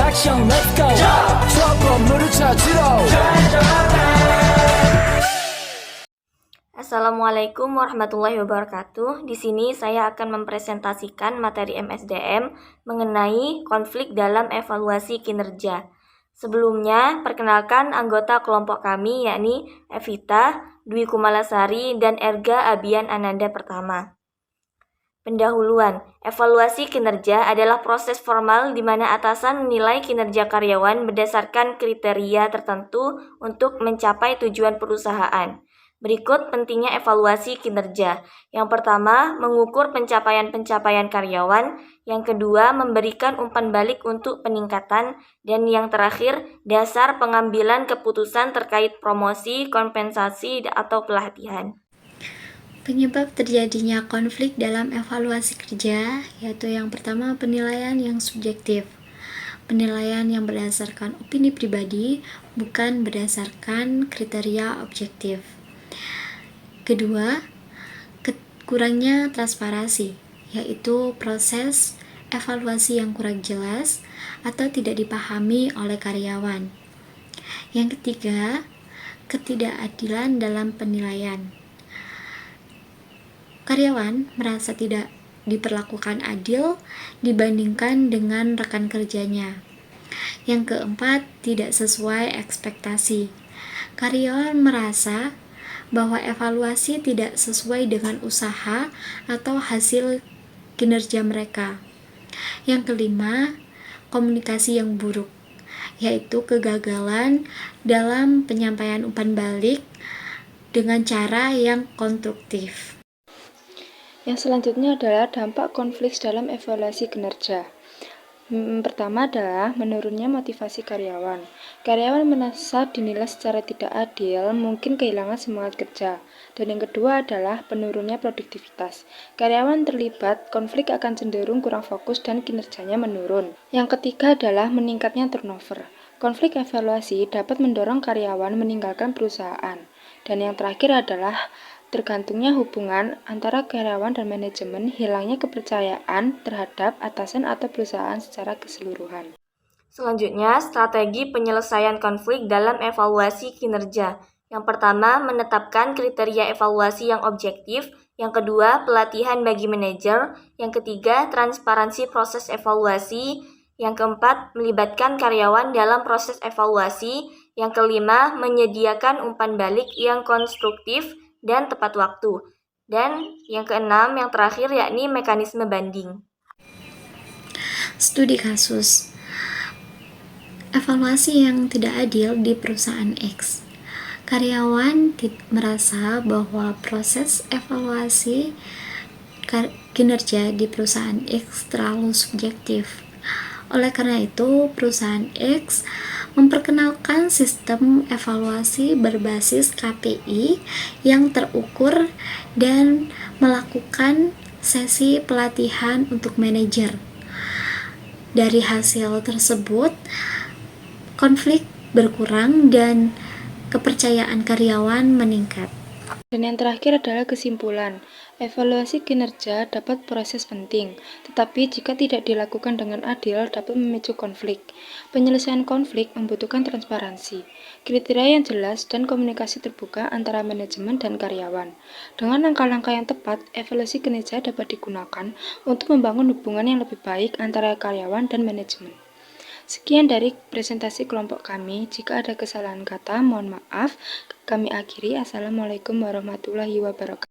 action, let's go. trouble 찾으러. Assalamualaikum warahmatullahi wabarakatuh. Di sini saya akan mempresentasikan materi MSDM mengenai konflik dalam evaluasi kinerja. Sebelumnya, perkenalkan anggota kelompok kami yakni Evita, Dwi Kumalasari, dan Erga Abian Ananda Pertama. Pendahuluan, evaluasi kinerja adalah proses formal di mana atasan menilai kinerja karyawan berdasarkan kriteria tertentu untuk mencapai tujuan perusahaan. Berikut pentingnya evaluasi kinerja. Yang pertama, mengukur pencapaian-pencapaian karyawan. Yang kedua, memberikan umpan balik untuk peningkatan. Dan yang terakhir, dasar pengambilan keputusan terkait promosi, kompensasi, atau pelatihan. Penyebab terjadinya konflik dalam evaluasi kerja yaitu yang pertama penilaian yang subjektif. Penilaian yang berdasarkan opini pribadi bukan berdasarkan kriteria objektif. Kedua, kurangnya transparansi, yaitu proses evaluasi yang kurang jelas atau tidak dipahami oleh karyawan. Yang ketiga, ketidakadilan dalam penilaian. Karyawan merasa tidak diperlakukan adil dibandingkan dengan rekan kerjanya. Yang keempat, tidak sesuai ekspektasi. Karyawan merasa bahwa evaluasi tidak sesuai dengan usaha atau hasil kinerja mereka. Yang kelima, komunikasi yang buruk, yaitu kegagalan dalam penyampaian umpan balik dengan cara yang konstruktif. Yang selanjutnya adalah dampak konflik dalam evaluasi kinerja. Pertama adalah menurunnya motivasi karyawan. Karyawan merasa dinilai secara tidak adil, mungkin kehilangan semangat kerja. Dan yang kedua adalah penurunnya produktivitas. Karyawan terlibat konflik akan cenderung kurang fokus dan kinerjanya menurun. Yang ketiga adalah meningkatnya turnover. Konflik evaluasi dapat mendorong karyawan meninggalkan perusahaan. Dan yang terakhir adalah tergantungnya hubungan antara karyawan dan manajemen, hilangnya kepercayaan terhadap atasan atau perusahaan secara keseluruhan. Selanjutnya, strategi penyelesaian konflik dalam evaluasi kinerja. Yang pertama, menetapkan kriteria evaluasi yang objektif. Yang kedua, pelatihan bagi manajer. Yang ketiga, transparansi proses evaluasi. Yang keempat, melibatkan karyawan dalam proses evaluasi. Yang kelima, menyediakan umpan balik yang konstruktif dan tepat waktu. Dan yang keenam, yang terakhir yakni mekanisme banding. Studi kasus evaluasi yang tidak adil di perusahaan X. Karyawan merasa bahwa proses evaluasi kinerja di perusahaan X terlalu subjektif. Oleh karena itu, perusahaan X memperkenalkan sistem evaluasi berbasis KPI yang terukur dan melakukan sesi pelatihan untuk manajer. Dari hasil tersebut, konflik berkurang dan kepercayaan karyawan meningkat. Dan yang terakhir adalah kesimpulan. Evaluasi kinerja dapat proses penting, tetapi jika tidak dilakukan dengan adil dapat memicu konflik. Penyelesaian konflik membutuhkan transparansi, kriteria yang jelas, dan komunikasi terbuka antara manajemen dan karyawan. Dengan langkah-langkah yang tepat, evaluasi kinerja dapat digunakan untuk membangun hubungan yang lebih baik antara karyawan dan manajemen. Sekian dari presentasi kelompok kami. Jika ada kesalahan kata, mohon maaf. Kami akhiri. Assalamualaikum warahmatullahi wabarakatuh.